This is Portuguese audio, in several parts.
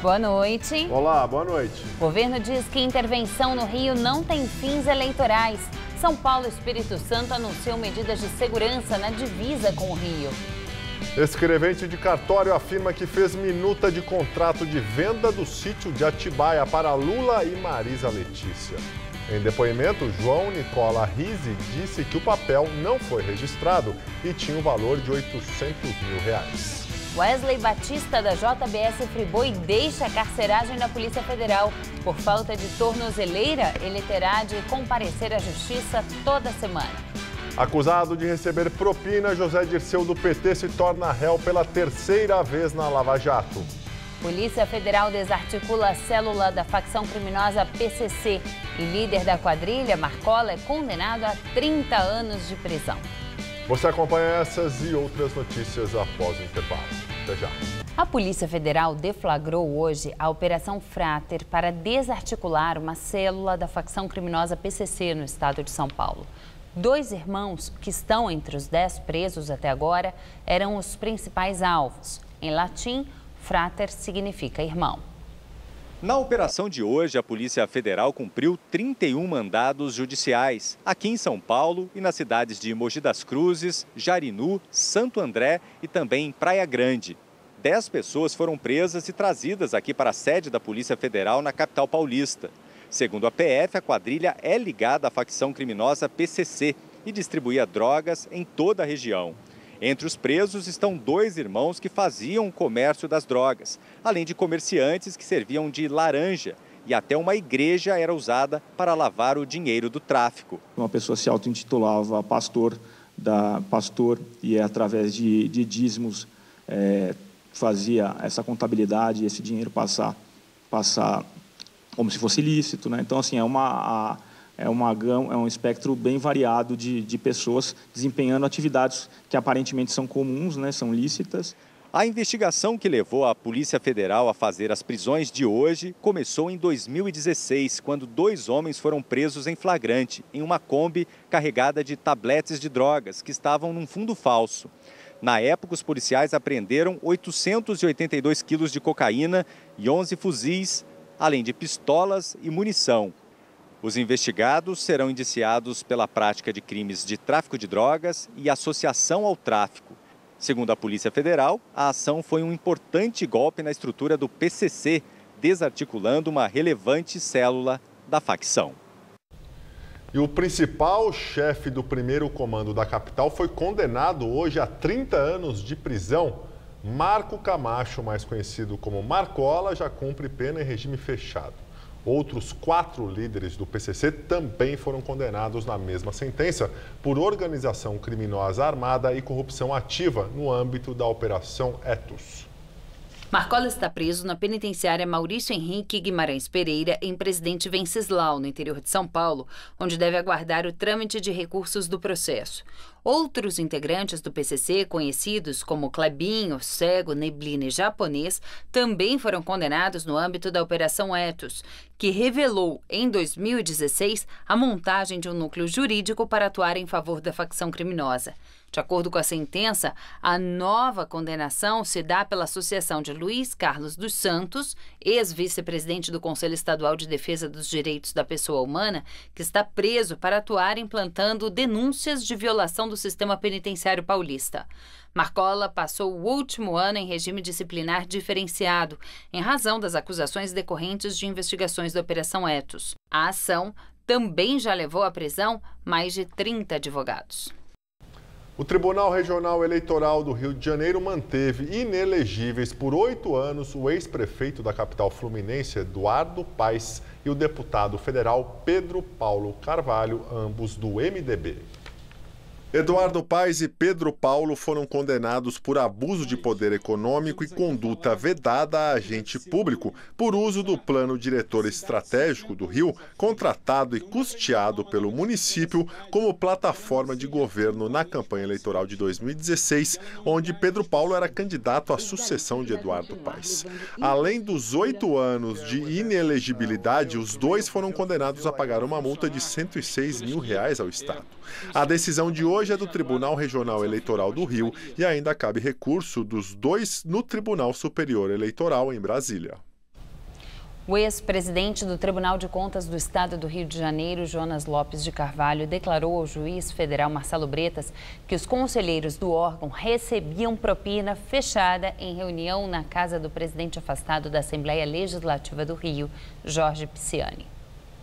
Boa noite. Olá, boa noite. O governo diz que intervenção no Rio não tem fins eleitorais. São Paulo e Espírito Santo anunciam medidas de segurança na divisa com o Rio. Escrevente de cartório afirma que fez minuta de contrato de venda do sítio de Atibaia para Lula e Marisa Letícia. Em depoimento, João Nicola Rizzi disse que o papel não foi registrado e tinha um valor de R$ 800 mil. Wesley Batista, da JBS Friboi, deixa a carceragem da Polícia Federal. Por falta de tornozeleira, ele terá de comparecer à Justiça toda semana. Acusado de receber propina, José Dirceu do PT se torna réu pela terceira vez na Lava Jato. Polícia Federal desarticula a célula da facção criminosa PCC e líder da quadrilha, Marcola, é condenado a 30 anos de prisão. Você acompanha essas e outras notícias após o intervalo. Até já. A Polícia Federal deflagrou hoje a Operação Frater para desarticular uma célula da facção criminosa PCC no estado de São Paulo. 2 irmãos, que estão entre os 10 presos até agora, eram os principais alvos. Em latim, frater significa irmão. Na operação de hoje, a Polícia Federal cumpriu 31 mandados judiciais, aqui em São Paulo e nas cidades de Mogi das Cruzes, Jarinu, Santo André e também em Praia Grande. 10 pessoas foram presas e trazidas aqui para a sede da Polícia Federal na capital paulista. Segundo a PF, a quadrilha é ligada à facção criminosa PCC e distribuía drogas em toda a região. Entre os presos estão 2 irmãos que faziam o comércio das drogas, além de comerciantes que serviam de laranja, e até uma igreja era usada para lavar o dinheiro do tráfico. Uma pessoa se auto-intitulava pastor e através de dízimos fazia essa contabilidade e esse dinheiro passar como se fosse ilícito, né? Então, assim, é um espectro bem variado de pessoas desempenhando atividades que aparentemente são comuns, né, são lícitas. A investigação que levou a Polícia Federal a fazer as prisões de hoje começou em 2016, quando 2 homens foram presos em flagrante, em uma Kombi carregada de tabletes de drogas que estavam num fundo falso. Na época, os policiais apreenderam 882 quilos de cocaína e 11 fuzis, além de pistolas e munição. Os investigados serão indiciados pela prática de crimes de tráfico de drogas e associação ao tráfico. Segundo a Polícia Federal, a ação foi um importante golpe na estrutura do PCC, desarticulando uma relevante célula da facção. E o principal chefe do primeiro comando da capital foi condenado hoje a 30 anos de prisão. Marco Camacho, mais conhecido como Marcola, já cumpre pena em regime fechado. Outros 4 líderes do PCC também foram condenados na mesma sentença por organização criminosa armada e corrupção ativa no âmbito da Operação Etos. Marcola está preso na penitenciária Maurício Henrique Guimarães Pereira, em Presidente Venceslau, no interior de São Paulo, onde deve aguardar o trâmite de recursos do processo. Outros integrantes do PCC, conhecidos como Clebinho, Cego, Neblina e Japonês, também foram condenados no âmbito da Operação Etos, que revelou, em 2016, a montagem de um núcleo jurídico para atuar em favor da facção criminosa. De acordo com a sentença, a nova condenação se dá pela associação de Luiz Carlos dos Santos, ex-vice-presidente do Conselho Estadual de Defesa dos Direitos da Pessoa Humana, que está preso para atuar implantando denúncias de violação do sistema penitenciário paulista. Marcola passou o último ano em regime disciplinar diferenciado, em razão das acusações decorrentes de investigações da Operação Etos. A ação também já levou à prisão mais de 30 advogados. O Tribunal Regional Eleitoral do Rio de Janeiro manteve inelegíveis por 8 anos o ex-prefeito da capital fluminense, Eduardo Paes, e o deputado federal Pedro Paulo Carvalho, ambos do MDB. Eduardo Paes e Pedro Paulo foram condenados por abuso de poder econômico e conduta vedada a agente público por uso do Plano Diretor Estratégico do Rio, contratado e custeado pelo município como plataforma de governo na campanha eleitoral de 2016, onde Pedro Paulo era candidato à sucessão de Eduardo Paes. Além dos 8 anos de inelegibilidade, os dois foram condenados a pagar uma multa de R$ 106 mil ao Estado. A decisão de hoje é do Tribunal Regional Eleitoral do Rio e ainda cabe recurso dos dois no Tribunal Superior Eleitoral em Brasília. O ex-presidente do Tribunal de Contas do Estado do Rio de Janeiro, Jonas Lopes de Carvalho, declarou ao juiz federal Marcelo Bretas que os conselheiros do órgão recebiam propina fechada em reunião na casa do presidente afastado da Assembleia Legislativa do Rio, Jorge Pisciani.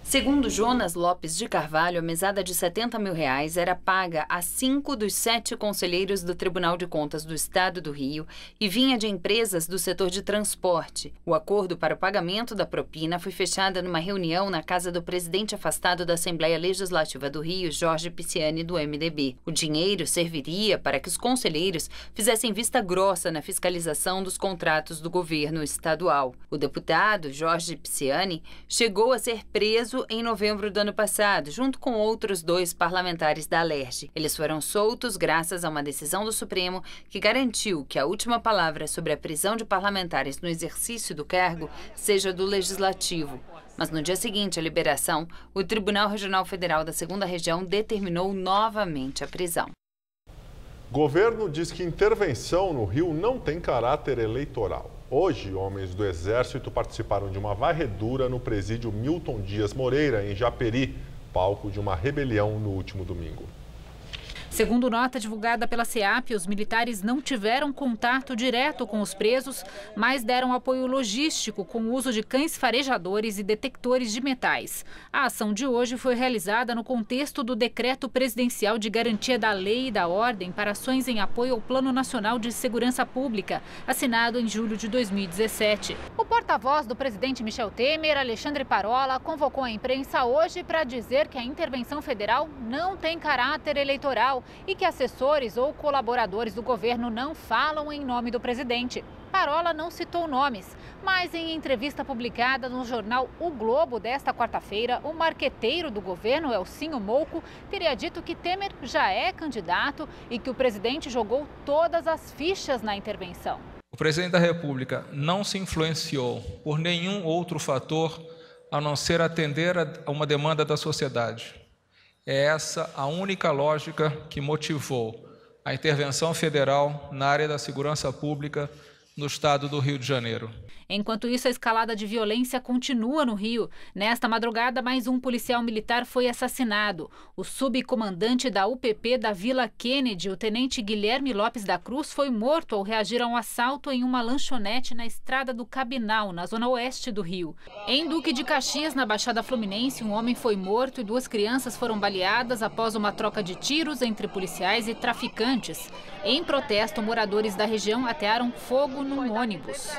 Segundo Jonas Lopes de Carvalho, a mesada de R$70 mil era paga a 5 dos 7 conselheiros do Tribunal de Contas do Estado do Rio e vinha de empresas do setor de transporte. O acordo para o pagamento da propina foi fechado numa reunião na casa do presidente afastado da Assembleia Legislativa do Rio, Jorge Pisciani, do MDB. O dinheiro serviria para que os conselheiros fizessem vista grossa na fiscalização dos contratos do governo estadual. O deputado Jorge Pisciani chegou a ser preso em novembro do ano passado, junto com outros 2 parlamentares da Alerj. Eles foram soltos graças a uma decisão do Supremo que garantiu que a última palavra sobre a prisão de parlamentares no exercício do cargo seja do Legislativo. Mas no dia seguinte à liberação, o Tribunal Regional Federal da 2ª Região determinou novamente a prisão. Governo diz que intervenção no Rio não tem caráter eleitoral. Hoje, homens do Exército participaram de uma varredura no presídio Milton Dias Moreira, em Japeri, palco de uma rebelião no último domingo. Segundo nota divulgada pela SEAP, os militares não tiveram contato direto com os presos, mas deram apoio logístico com o uso de cães farejadores e detectores de metais. A ação de hoje foi realizada no contexto do Decreto Presidencial de Garantia da Lei e da Ordem para ações em apoio ao Plano Nacional de Segurança Pública, assinado em julho de 2017. O porta-voz do presidente Michel Temer, Alexandre Parola, convocou a imprensa hoje para dizer que a intervenção federal não tem caráter eleitoral e que assessores ou colaboradores do governo não falam em nome do presidente. Parola não citou nomes, mas em entrevista publicada no jornal O Globo desta quarta-feira, o marqueteiro do governo, Elcinho Mouco, teria dito que Temer já é candidato e que o presidente jogou todas as fichas na intervenção. O presidente da República não se influenciou por nenhum outro fator a não ser atender a uma demanda da sociedade. É essa a única lógica que motivou a intervenção federal na área da segurança pública no estado do Rio de Janeiro. Enquanto isso, a escalada de violência continua no Rio. Nesta madrugada, mais um policial militar foi assassinado. O subcomandante da UPP da Vila Kennedy, o tenente Guilherme Lopes da Cruz, foi morto ao reagir a um assalto em uma lanchonete na estrada do Cabinal, na zona oeste do Rio. Em Duque de Caxias, na Baixada Fluminense, um homem foi morto e 2 crianças foram baleadas após uma troca de tiros entre policiais e traficantes. Em protesto, moradores da região atearam fogo num ônibus.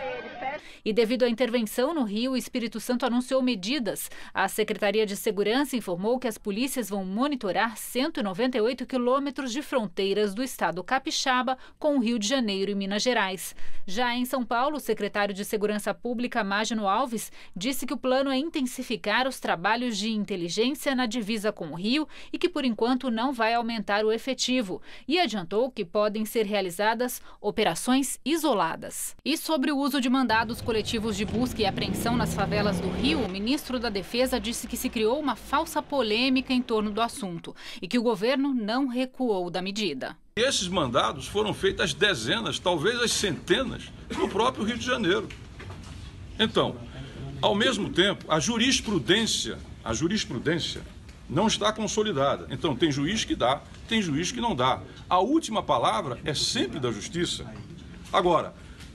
E devido à intervenção no Rio, o Espírito Santo anunciou medidas. A Secretaria de Segurança informou que as polícias vão monitorar 198 quilômetros de fronteiras do estado capixaba com o Rio de Janeiro e Minas Gerais. Já em São Paulo, o secretário de Segurança Pública, Mágino Alves, disse que o plano é intensificar os trabalhos de inteligência na divisa com o Rio e que, por enquanto, não vai aumentar o efetivo. E adiantou que podem ser realizadas operações isoladas. E sobre o uso de mandados coletivos de busca e apreensão nas favelas do Rio, o ministro da Defesa disse que se criou uma falsa polêmica em torno do assunto e que o governo não recuou da medida. Esses mandados foram feitos às dezenas, talvez às centenas, no próprio Rio de Janeiro. Então, ao mesmo tempo, a jurisprudência não está consolidada. Então, tem juiz que dá, tem juiz que não dá. A última palavra é sempre da justiça. Agora,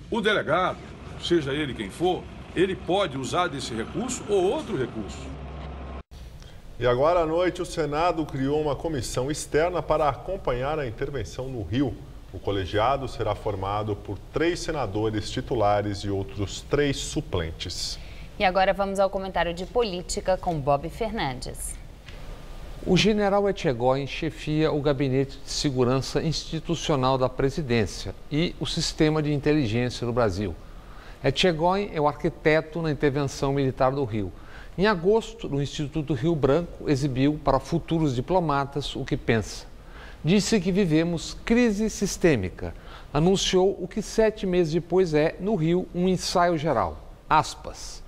o delegado, seja ele quem for, ele pode usar desse recurso ou outro recurso. E agora à noite o Senado criou uma comissão externa para acompanhar a intervenção no Rio. O colegiado será formado por 3 senadores titulares e outros 3 suplentes. E agora vamos ao comentário de política com Bob Fernandes. O general Etchegóin chefia o Gabinete de Segurança Institucional da Presidência e o Sistema de Inteligência no Brasil. Etchegóin é o arquiteto na intervenção militar do Rio. Em agosto, no Instituto Rio Branco, exibiu para futuros diplomatas o que pensa. Disse que vivemos crise sistêmica. Anunciou o que 7 meses depois é, no Rio, um ensaio geral. Aspas.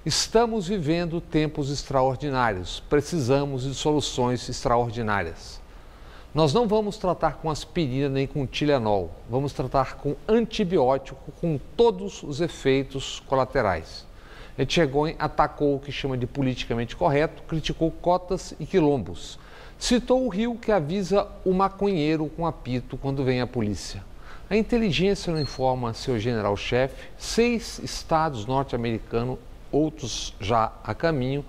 Estamos vivendo tempos extraordinários. Precisamos de soluções extraordinárias. Nós não vamos tratar com aspirina nem com Tilenol. Vamos tratar com antibiótico com todos os efeitos colaterais. Etchegóin atacou o que chama de politicamente correto, criticou cotas e quilombos. Citou o Rio que avisa o maconheiro com apito quando vem a polícia. A inteligência não informa seu general-chefe, 6 estados norte-americanos, outros já a caminho,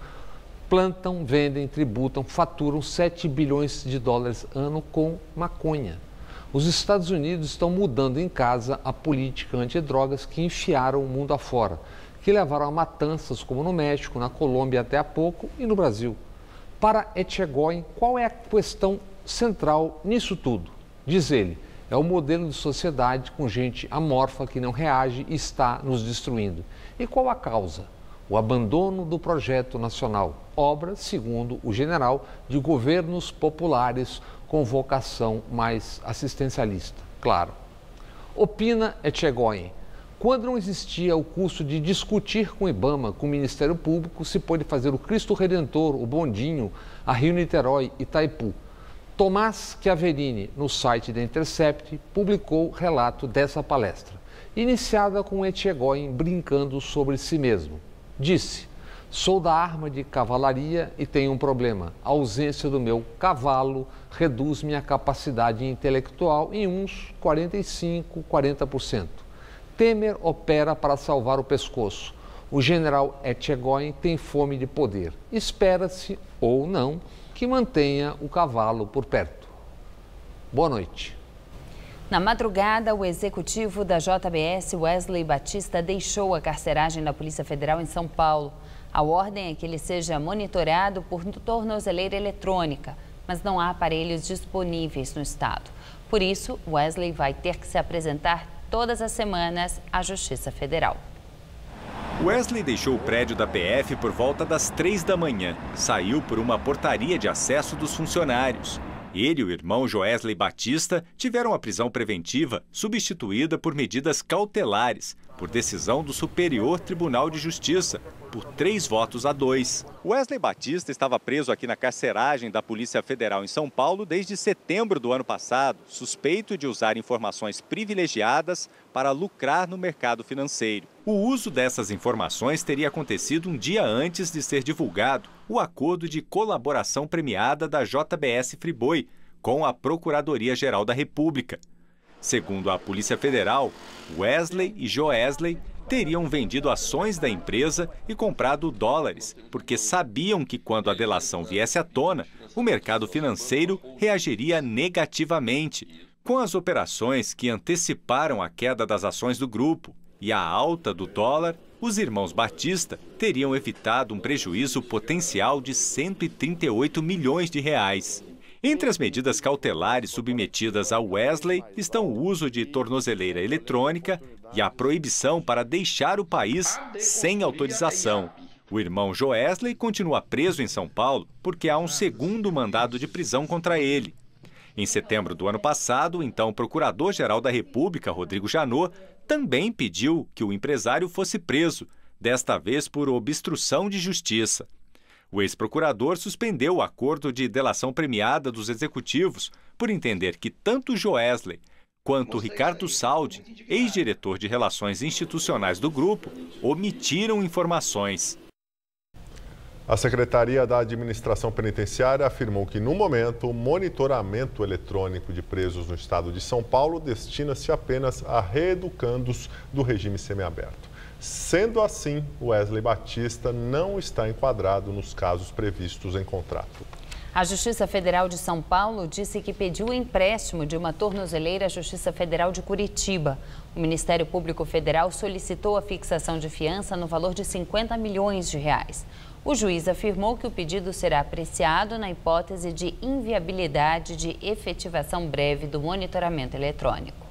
plantam, vendem, tributam, faturam 7 bilhões de dólares ano com maconha. Os Estados Unidos estão mudando em casa a política antidrogas que enfiaram o mundo afora, que levaram a matanças como no México, na Colômbia até há pouco e no Brasil. Para Etchegóin, qual é a questão central nisso tudo? Diz ele, é o modelo de sociedade com gente amorfa que não reage e está nos destruindo. E qual a causa? O abandono do projeto nacional, obra, segundo o general, de governos populares com vocação mais assistencialista, claro. Opina Etchegóin, quando não existia o custo de discutir com o IBAMA, com o Ministério Público, se pôde fazer o Cristo Redentor, o Bondinho, a Rio-Niterói, Itaipu. Tomás Chiaverini, no site da Intercept, publicou relato dessa palestra, iniciada com Etchegóin brincando sobre si mesmo. Disse, sou da arma de cavalaria e tenho um problema. A ausência do meu cavalo reduz minha capacidade intelectual em uns 45, 40%. Temer opera para salvar o pescoço. O general Etchegóin tem fome de poder. Espera-se, ou não, que mantenha o cavalo por perto. Boa noite. Na madrugada, o executivo da JBS, Wesley Batista, deixou a carceragem da Polícia Federal em São Paulo. A ordem é que ele seja monitorado por tornozeleira eletrônica, mas não há aparelhos disponíveis no estado. Por isso, Wesley vai ter que se apresentar todas as semanas à Justiça Federal. Wesley deixou o prédio da PF por volta das 3 da manhã. Saiu por uma portaria de acesso dos funcionários. Ele e o irmão Joesley Batista tiveram a prisão preventiva substituída por medidas cautelares, por decisão do Superior Tribunal de Justiça, por 3-2. Wesley Batista estava preso aqui na carceragem da Polícia Federal em São Paulo desde setembro do ano passado, suspeito de usar informações privilegiadas para lucrar no mercado financeiro. O uso dessas informações teria acontecido um dia antes de ser divulgado o acordo de colaboração premiada da JBS Friboi com a Procuradoria-Geral da República. Segundo a Polícia Federal, Wesley e Joesley teriam vendido ações da empresa e comprado dólares, porque sabiam que quando a delação viesse à tona, o mercado financeiro reagiria negativamente, com as operações que anteciparam a queda das ações do grupo e a alta do dólar. Os irmãos Batista teriam evitado um prejuízo potencial de 138 milhões de reais. Entre as medidas cautelares submetidas a Wesley estão o uso de tornozeleira eletrônica e a proibição para deixar o país sem autorização. O irmão Joesley continua preso em São Paulo porque há um segundo mandado de prisão contra ele. Em setembro do ano passado, o então Procurador-Geral da República, Rodrigo Janot, também pediu que o empresário fosse preso, desta vez por obstrução de justiça. O ex-procurador suspendeu o acordo de delação premiada dos executivos por entender que tanto Joesley quanto Ricardo Saldi, ex-diretor de Relações Institucionais do grupo, omitiram informações. A Secretaria da Administração Penitenciária afirmou que, no momento, o monitoramento eletrônico de presos no estado de São Paulo destina-se apenas a reeducandos do regime semiaberto. Sendo assim, Wesley Batista não está enquadrado nos casos previstos em contrato. A Justiça Federal de São Paulo disse que pediu o empréstimo de uma tornozeleira à Justiça Federal de Curitiba. O Ministério Público Federal solicitou a fixação de fiança no valor de 50 milhões de reais. O juiz afirmou que o pedido será apreciado na hipótese de inviabilidade de efetivação breve do monitoramento eletrônico.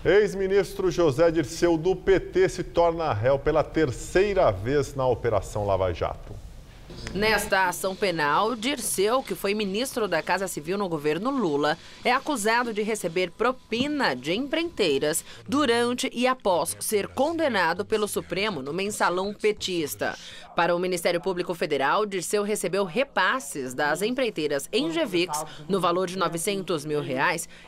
Ex-ministro José Dirceu do PT se torna réu pela terceira vez na Operação Lava Jato. Nesta ação penal, Dirceu, que foi ministro da Casa Civil no governo Lula, é acusado de receber propina de empreiteiras durante e após ser condenado pelo Supremo no mensalão petista. Para o Ministério Público Federal, Dirceu recebeu repasses das empreiteiras Engevix no valor de R$ 900 mil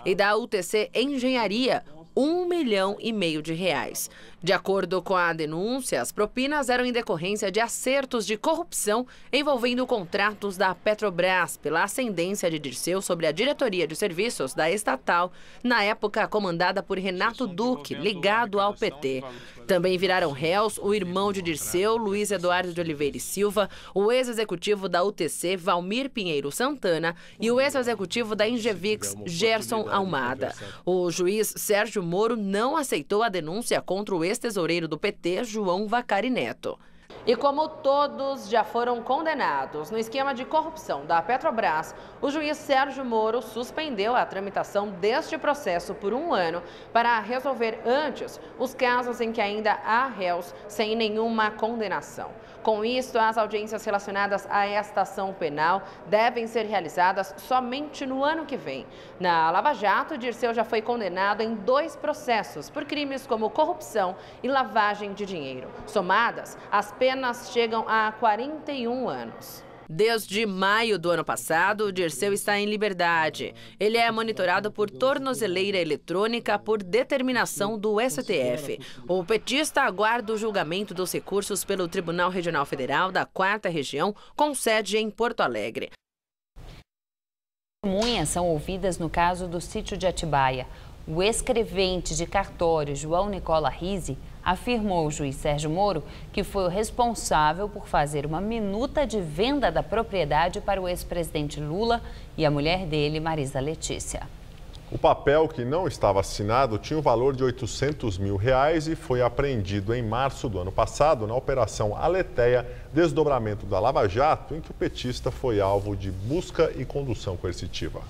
e da UTC Engenharia, R$1,5 milhão de reais. De acordo com a denúncia, as propinas eram em decorrência de acertos de corrupção envolvendo contratos da Petrobras pela ascendência de Dirceu sobre a diretoria de serviços da estatal, na época comandada por Renato Duque, ligado ao PT. Também viraram réus o irmão de Dirceu, Luiz Eduardo de Oliveira e Silva, o ex-executivo da UTC, Valmir Pinheiro Santana, e o ex-executivo da Ingevix, Gerson Almada. O juiz Sérgio Moro não aceitou a denúncia contra o ex-tesoureiro do PT, João Vacari Neto. E como todos já foram condenados no esquema de corrupção da Petrobras, o juiz Sérgio Moro suspendeu a tramitação deste processo por 1 ano para resolver antes os casos em que ainda há réus sem nenhuma condenação. Com isso, as audiências relacionadas a esta ação penal devem ser realizadas somente no ano que vem. Na Lava Jato, Dirceu já foi condenado em 2 processos por crimes como corrupção e lavagem de dinheiro. Somadas, as penas chegam a 41 anos. Desde maio do ano passado, Dirceu está em liberdade. Ele é monitorado por tornozeleira eletrônica por determinação do STF. O petista aguarda o julgamento dos recursos pelo Tribunal Regional Federal da 4ª Região, com sede em Porto Alegre. Testemunhas são ouvidas no caso do sítio de Atibaia. O escrevente de cartório João Nicola Rizzi afirmou ao juiz Sérgio Moro que foi o responsável por fazer uma minuta de venda da propriedade para o ex-presidente Lula e a mulher dele, Marisa Letícia. O papel, que não estava assinado, tinha o valor de R$800 mil e foi apreendido em março do ano passado na Operação Aleteia, desdobramento da Lava Jato, em que o petista foi alvo de busca e condução coercitiva.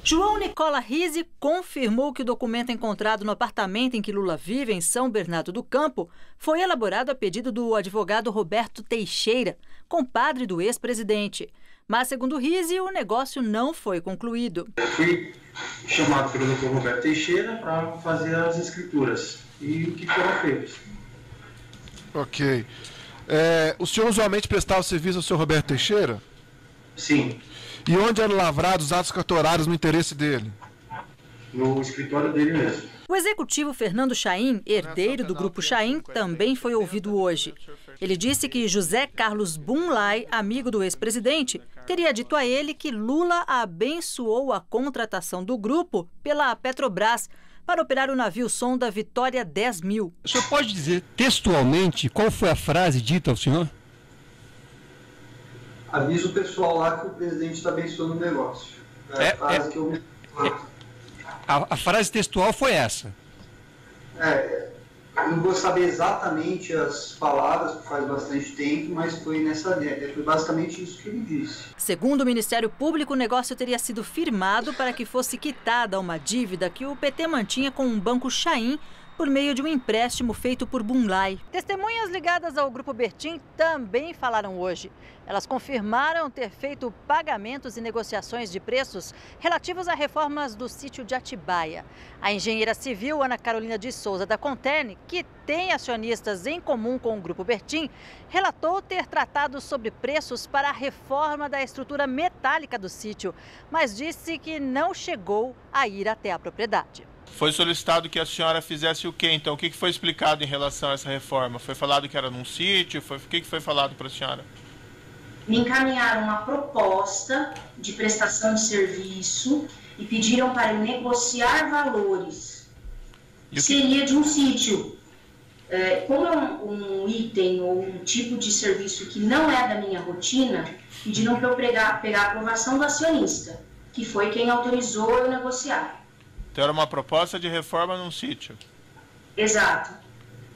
João Nicola Rizzi confirmou que o documento encontrado no apartamento em que Lula vive, em São Bernardo do Campo, foi elaborado a pedido do advogado Roberto Teixeira, compadre do ex-presidente. Mas, segundo Rizzi, o negócio não foi concluído. Eu fui chamado pelo Dr. Roberto Teixeira para fazer as escrituras. E o que foram feitos? Ok. O senhor usualmente prestava serviço ao senhor Roberto Teixeira? Sim. E onde eram lavrados os atos cartorários no interesse dele? No escritório dele mesmo. O executivo Fernando Chaim, herdeiro do Grupo Chaim, também foi ouvido hoje. Ele disse que José Carlos Bunlai, amigo do ex-presidente, teria dito a ele que Lula abençoou a contratação do grupo pela Petrobras para operar o navio-sonda Vitória 10.000. O senhor pode dizer textualmente qual foi a frase dita ao senhor? Avisa o pessoal lá que o presidente está abençoando o negócio. A frase textual foi essa? Eu não vou saber exatamente as palavras, porque faz bastante tempo, mas foi foi basicamente isso que ele disse. Segundo o Ministério Público, o negócio teria sido firmado para que fosse quitada uma dívida que o PT mantinha com um banco Chaim, por meio de um empréstimo feito por Bunlai. Testemunhas ligadas ao Grupo Bertin também falaram hoje. Elas confirmaram ter feito pagamentos e negociações de preços relativos a reformas do sítio de Atibaia. A engenheira civil Ana Carolina de Souza da Conterne, que tem acionistas em comum com o Grupo Bertin, relatou ter tratado sobre preços para a reforma da estrutura metálica do sítio, mas disse que não chegou a ir até a propriedade. Foi solicitado que a senhora fizesse o quê, então? O que foi explicado em relação a essa reforma? Foi falado que era num sítio? O que foi falado para a senhora? Me encaminharam uma proposta de prestação de serviço e pediram para eu negociar valores. Seria de um sítio. Como é um item ou um tipo de serviço que não é da minha rotina, pediram para eu pegar a aprovação do acionista, que foi quem autorizou eu negociar. Então era uma proposta de reforma num sítio? Exato.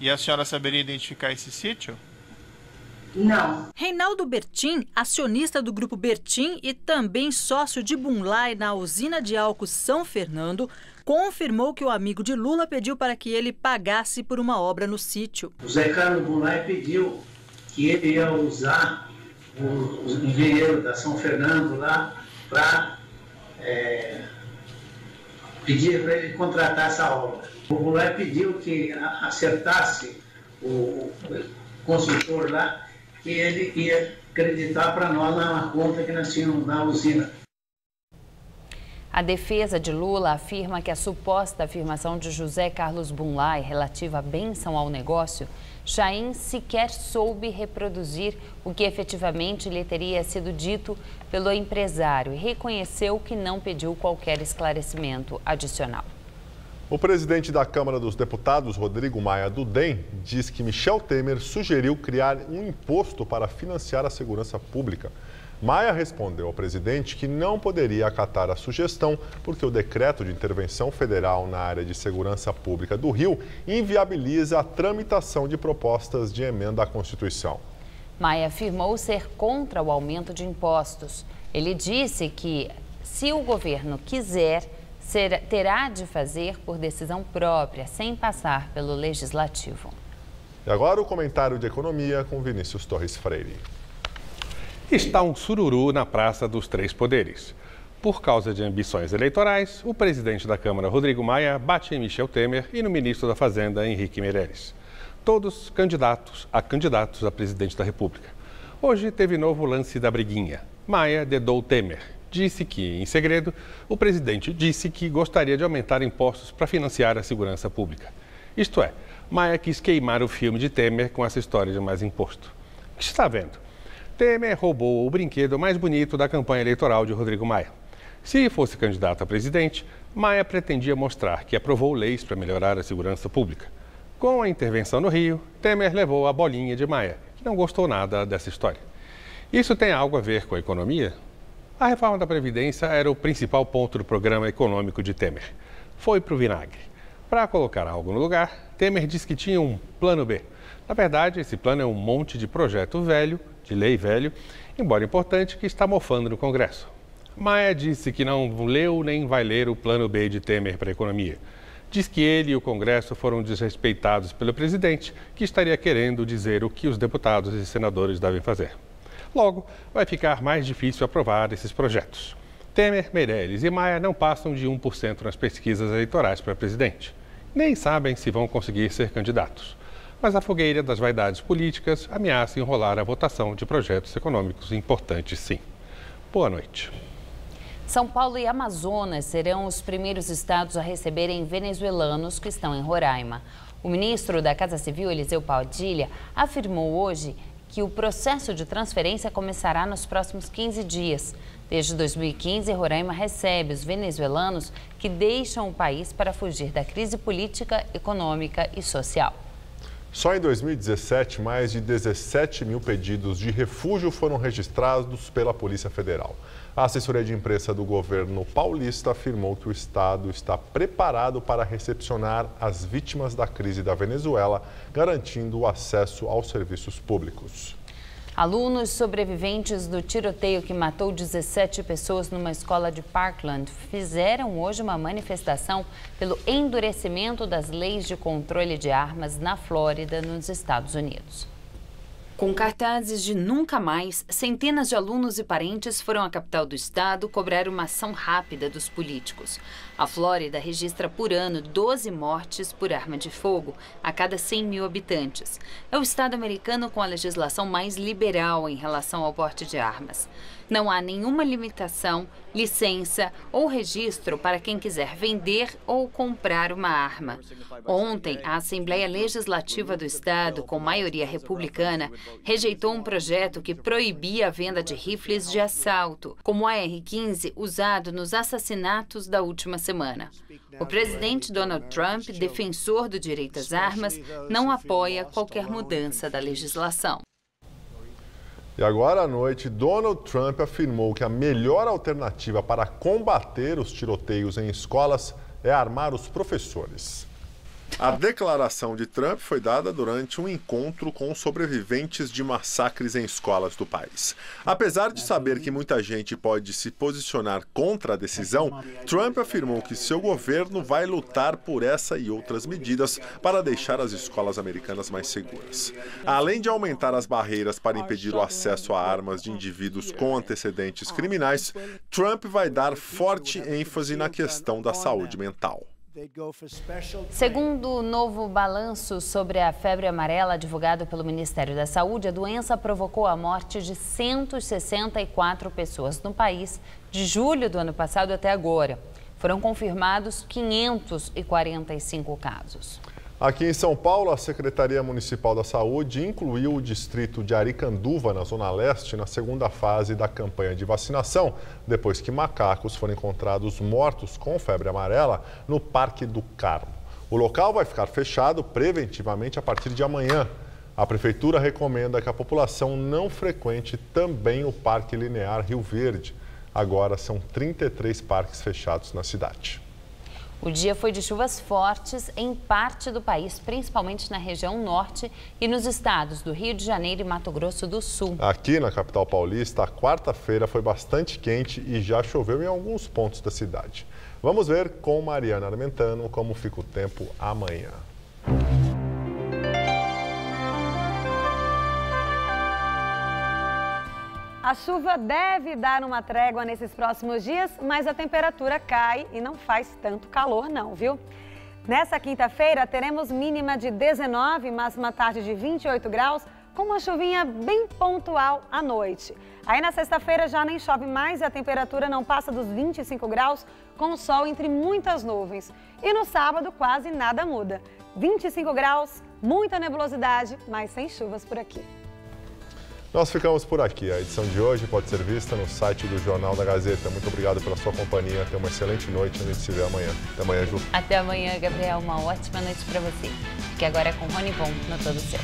E a senhora saberia identificar esse sítio? Não. Reinaldo Bertin, acionista do Grupo Bertin e também sócio de Bunlai na usina de álcool São Fernando, confirmou que o amigo de Lula pediu para que ele pagasse por uma obra no sítio. O Zé Carlos Bunlai pediu que ele ia usar o engenheiro da São Fernando lá para pedir para ele contratar essa obra. O Bunlai pediu que acertasse o consultor lá, que ele ia acreditar para nós na conta que nós tínhamos na usina. A defesa de Lula afirma que a suposta afirmação de José Carlos Bunlai relativa à bênção ao negócio, Chaim sequer soube reproduzir o que efetivamente lhe teria sido dito pelo empresário e reconheceu que não pediu qualquer esclarecimento adicional. O presidente da Câmara dos Deputados, Rodrigo Maia, do DEM, diz que Michel Temer sugeriu criar um imposto para financiar a segurança pública. Maia respondeu ao presidente que não poderia acatar a sugestão porque o decreto de intervenção federal na área de segurança pública do Rio inviabiliza a tramitação de propostas de emenda à Constituição. Maia afirmou ser contra o aumento de impostos. Ele disse que, se o governo quiser, terá de fazer por decisão própria, sem passar pelo Legislativo. E agora o comentário de economia com Vinícius Torres Freire. Está um sururu na Praça dos Três Poderes. Por causa de ambições eleitorais, o presidente da Câmara, Rodrigo Maia, bate em Michel Temer e no ministro da Fazenda, Henrique Meirelles. Todos candidatos a presidente da República. Hoje teve novo lance da briguinha. Maia dedou Temer. Disse que, em segredo, o presidente disse que gostaria de aumentar impostos para financiar a segurança pública. Isto é, Maia quis queimar o filme de Temer com essa história de mais imposto. O que está vendo? Temer roubou o brinquedo mais bonito da campanha eleitoral de Rodrigo Maia. Se fosse candidato a presidente, Maia pretendia mostrar que aprovou leis para melhorar a segurança pública. Com a intervenção no Rio, Temer levou a bolinha de Maia, que não gostou nada dessa história. Isso tem algo a ver com a economia? A reforma da Previdência era o principal ponto do programa econômico de Temer. Foi para o vinagre. Para colocar algo no lugar, Temer disse que tinha um plano B. Na verdade, esse plano é um monte de projeto velho, de lei velho, embora importante, que está mofando no Congresso. Maia disse que não leu nem vai ler o plano B de Temer para a economia. Diz que ele e o Congresso foram desrespeitados pelo presidente, que estaria querendo dizer o que os deputados e senadores devem fazer. Logo, vai ficar mais difícil aprovar esses projetos. Temer, Meirelles e Maia não passam de 1% nas pesquisas eleitorais para presidente. Nem sabem se vão conseguir ser candidatos. Mas a fogueira das vaidades políticas ameaça enrolar a votação de projetos econômicos importantes, sim. Boa noite. São Paulo e Amazonas serão os primeiros estados a receberem venezuelanos que estão em Roraima. O ministro da Casa Civil, Eliseu Padilha, afirmou hoje que o processo de transferência começará nos próximos 15 dias. Desde 2015, Roraima recebe os venezuelanos que deixam o país para fugir da crise política, econômica e social. Só em 2017, mais de 17 mil pedidos de refúgio foram registrados pela Polícia Federal. A assessoria de imprensa do governo paulista afirmou que o estado está preparado para recepcionar as vítimas da crise da Venezuela, garantindo o acesso aos serviços públicos. Alunos sobreviventes do tiroteio que matou 17 pessoas numa escola de Parkland fizeram hoje uma manifestação pelo endurecimento das leis de controle de armas na Flórida, nos Estados Unidos. Com cartazes de nunca mais, centenas de alunos e parentes foram à capital do estado cobrar uma ação rápida dos políticos. A Flórida registra por ano 12 mortes por arma de fogo a cada 100 mil habitantes. É o estado americano com a legislação mais liberal em relação ao porte de armas. Não há nenhuma limitação, licença ou registro para quem quiser vender ou comprar uma arma. Ontem, a Assembleia Legislativa do estado, com maioria republicana, rejeitou um projeto que proibia a venda de rifles de assalto, como o AR-15 usado nos assassinatos da última semana. O presidente Donald Trump, defensor do direito às armas, não apoia qualquer mudança da legislação. E agora à noite, Donald Trump afirmou que a melhor alternativa para combater os tiroteios em escolas é armar os professores. A declaração de Trump foi dada durante um encontro com sobreviventes de massacres em escolas do país. Apesar de saber que muita gente pode se posicionar contra a decisão, Trump afirmou que seu governo vai lutar por essa e outras medidas para deixar as escolas americanas mais seguras. Além de aumentar as barreiras para impedir o acesso a armas de indivíduos com antecedentes criminais, Trump vai dar forte ênfase na questão da saúde mental. Segundo o novo balanço sobre a febre amarela divulgado pelo Ministério da Saúde, a doença provocou a morte de 164 pessoas no país de julho do ano passado até agora. Foram confirmados 545 casos. Aqui em São Paulo, a Secretaria Municipal da Saúde incluiu o distrito de Aricanduva, na Zona Leste, na segunda fase da campanha de vacinação, depois que macacos foram encontrados mortos com febre amarela no Parque do Carmo. O local vai ficar fechado preventivamente a partir de amanhã. A Prefeitura recomenda que a população não frequente também o Parque Linear Rio Verde. Agora são 33 parques fechados na cidade. O dia foi de chuvas fortes em parte do país, principalmente na região norte e nos estados do Rio de Janeiro e Mato Grosso do Sul. Aqui na capital paulista, a quarta-feira foi bastante quente e já choveu em alguns pontos da cidade. Vamos ver com Mariana Armentano como fica o tempo amanhã. A chuva deve dar uma trégua nesses próximos dias, mas a temperatura cai e não faz tanto calor não, viu? Nessa quinta-feira teremos mínima de 19, máxima tarde de 28 graus, com uma chuvinha bem pontual à noite. Aí na sexta-feira já nem chove mais e a temperatura não passa dos 25 graus, com o sol entre muitas nuvens. E no sábado quase nada muda. 25 graus, muita nebulosidade, mas sem chuvas por aqui. Nós ficamos por aqui. A edição de hoje pode ser vista no site do Jornal da Gazeta. Muito obrigado pela sua companhia. Tenha uma excelente noite. A gente se vê amanhã. Até amanhã, Ju. Até amanhã, Gabriel. Uma ótima noite para você. Fique agora com Rony Von no Todo Seu.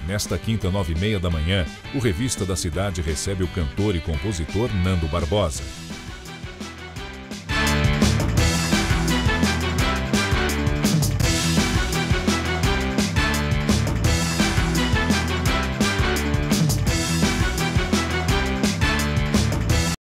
Nesta quinta, 9h30 da manhã, o Revista da Cidade recebe o cantor e compositor Nando Barbosa.